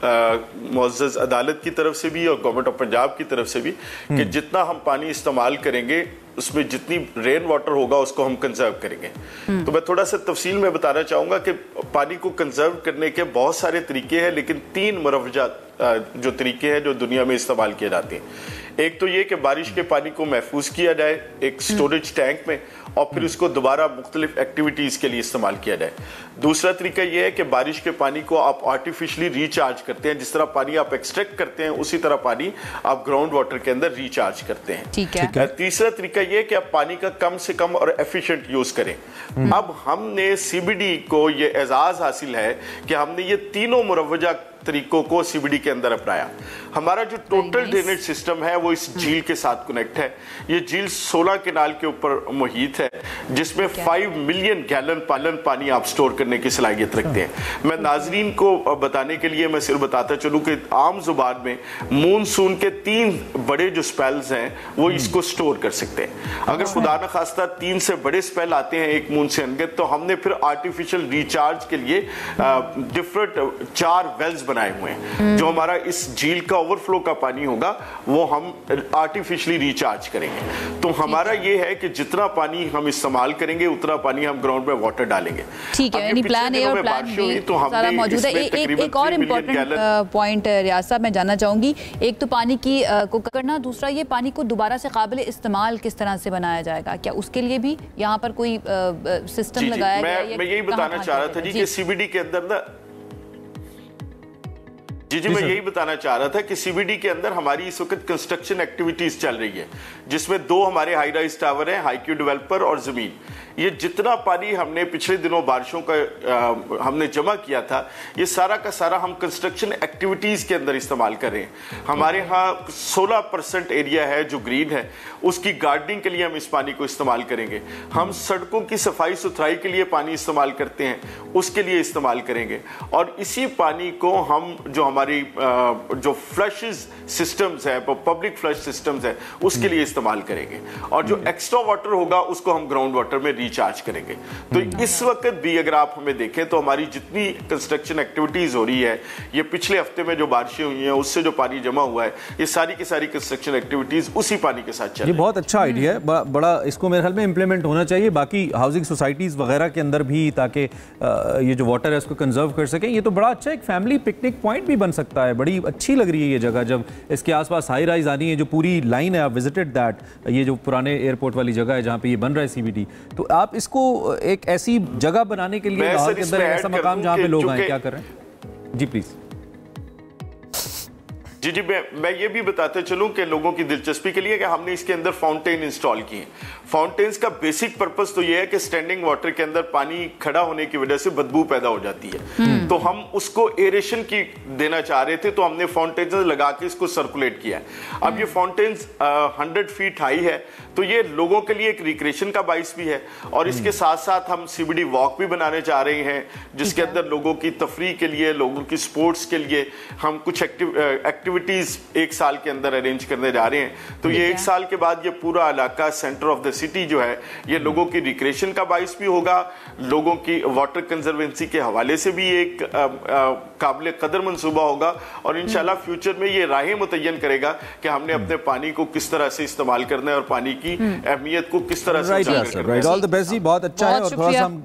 मुअज़्ज़ज़ अदालत की तरफ से भी और गवर्नमेंट ऑफ पंजाब की तरफ से भी कि जितना हम पानी इस्तेमाल करेंगे उसमें जितनी रेन वाटर होगा उसको हम कंजर्व करेंगे। तो मैं थोड़ा सा तफसील में बताना चाहूँगा कि पानी को कंजर्व करने के बहुत सारे तरीके हैं, लेकिन 3 मुरवजा जो तरीके हैं जो दुनिया में इस्तेमाल किए जाते हैं। एक तो ये कि बारिश के पानी को महफूज किया जाए एक स्टोरेज टैंक में और फिर उसको दोबारा मुख्तलिफ एक्टिविटीज़ के लिए इस्तेमाल किया जाए। दूसरा तरीका यह है कि बारिश के पानी को आप आर्टिफिशियली रिचार्ज करते हैं, जिस तरह पानी आप एक्सट्रैक्ट करते हैं उसी तरह पानी आप ग्राउंड वाटर के अंदर रिचार्ज करते हैं। ठीक है। तीसरा तरीका यह कि आप पानी का कम से कम और एफिशिएंट यूज करें। अब हमने सीबीडी को ये एजाज हासिल है कि हमने ये तीनों मुरवजा तरीकों को सीबीडी के अंदर अपनाया। हमारा जो टोटल ड्रेनेज सिस्टम है वो इस झील के साथ कनेक्ट है। ये झील 16 केनाल के ऊपर मुहित है, जिसमें 5 मिलियन गैलन पानी आप स्टोर करने की सलाहियत रखते हैं। मैं नाजरीन को बताने के लिए मैं सिर्फ बताता चलूं कि आम जुबान में मूनसून के 3 बड़े जो स्पेल्स हैं वो इसको स्टोर कर सकते हैं। अगर खुदा न खास्ता 3 से बड़े स्पेल आते हैं एक मून से अनगत, तो हमने फिर आर्टिफिशियल रिचार्ज के लिए डिफरेंट 4 वेल्स बनाए हुए हैं। जो हमारा इस झील का ओवरफ्लो का पानी होगा वो हम आर्टिफिशियली रिचार्ज करेंगे। तो हमारा ये है कि जितना पानी हम इस्तेमाल करेंगे उतना पानी हम ग्राउंड में वाटर डालेंगे। ठीक है, यानी प्लान ए और प्लान बी सारा मौजूद है। एक और इम्पोर्टेंट पॉइंट रियाज साहब मैं जानना चाहूंगी, एक तो पानी की को करना, दूसरा ये पानी को दोबारा से काबिल इस्तेमाल किस तरह से बनाया जाएगा, क्या उसके लिए भी यहाँ पर कोई सिस्टम लगाया गया? मैं यही बताना चाह रहा था जी कि सीबीडी के अंदर ना जी मैं यही बताना चाह रहा था कि सीबीडी के अंदर हमारी इस वक्त कंस्ट्रक्शन एक्टिविटीज चल रही है, जिसमें 2 हमारे हाई राइज टावर हैं, हाईक्यू डेवलपर और जमीन। ये जितना पानी हमने पिछले दिनों बारिशों का हमने जमा किया था, ये सारा का सारा हम कंस्ट्रक्शन एक्टिविटीज के अंदर इस्तेमाल कर रहे हैं। हमारे यहाँ 16% एरिया है जो ग्रीन है, उसकी गार्डनिंग के लिए हम इस पानी को इस्तेमाल करेंगे। हम सड़कों की सफाई सुथराई के लिए पानी इस्तेमाल करते हैं, उसके लिए इस्तेमाल करेंगे। और इसी पानी को हम जो हमारी जो फ्लश सिस्टम्स है, पब्लिक फ्लश सिस्टम्स है, उसके लिए इस्तेमाल करेंगे। और जो एक्स्ट्रा वाटर होगा उसको हम ग्राउंड वाटर में रिचार्ज करेंगे। तो इस वक्त भी अगर आप हमें देखें तो हमारी जितनी कंस्ट्रक्शन एक्टिविटीज हो रही है, ये पिछले हफ्ते में जो बारिशें हुई हैं उससे जो पानी जमा हुआ है, ये सारी की सारी कंस्ट्रक्शन एक्टिविटीज उसी पानी के साथ चल रही है। बहुत अच्छा आइडिया है, बड़ा इसको मेरे ख्याल में इंप्लीमेंट होना चाहिए बाकी हाउसिंग सोसाइटीज वगैरह के अंदर भी, ताकि ये जो वाटर है उसको कंजर्व कर सकें। ये तो बड़ा अच्छा एक फैमिली पिकनिक पॉइंट भी बन सकता है। बड़ी अच्छी लग रही है ये जगह, जब इसके आसपास हाई राइज आनी है, जो पूरी लाइन है, आप विजिटेड दैट, ये जो पुराने एयरपोर्ट वाली जगह है जहाँ पे ये बन रहा है सीबीडी, तो आप इसको एक ऐसी जगह बनाने के लिए लाहौर के अंदर ऐसा मकाम जहाँ पे लोग आए, क्या कर रहे हैं जी प्लीज? जी मैं ये भी बताते चलूं कि लोगों की दिलचस्पी के लिए कि हमने इसके अंदर फाउंटेन इंस्टॉल किए। फाउंटेन्स का बेसिक पर्पस तो ये है कि स्टैंडिंग वाटर के अंदर पानी खड़ा होने की वजह से बदबू पैदा हो जाती है, तो हम उसको एरेशन की देना चाह रहे थे, तो हमने फाउंटेन्स लगा के इसको सर्कुलेट किया। अब ये फाउंटेन्स 100 फीट हाई है, तो ये लोगों के लिए एक रिक्रिएशन का बाइस भी है। और इसके साथ साथ हम सीबीडी वॉक भी बनाने चाह रहे हैं, जिसके अंदर लोगों की तफरीह के लिए, लोगों की स्पोर्ट्स के लिए हम कुछ एक्टिविटीज 1 साल के अंदर अरेंज करने जा रहे हैं। तो ये 1 साल के बाद ये पूरा इलाका सेंटर ऑफ द सिटी जो है, ये लोगों की रिक्रिएशन का बाइस भी होगा, लोगों की वाटर कंजर्वेंसी के हवाले से भी एक काबिल कदर मंसूबा होगा। और इंशाल्लाह फ्यूचर में ये राहें मुतय्यन करेगा कि हमने अपने पानी को किस तरह से इस्तेमाल करना है और पानी की अहमियत को किस तरह से ऑल द बेस्ट जी, बहुत अच्छा है। और थोड़ा सा हम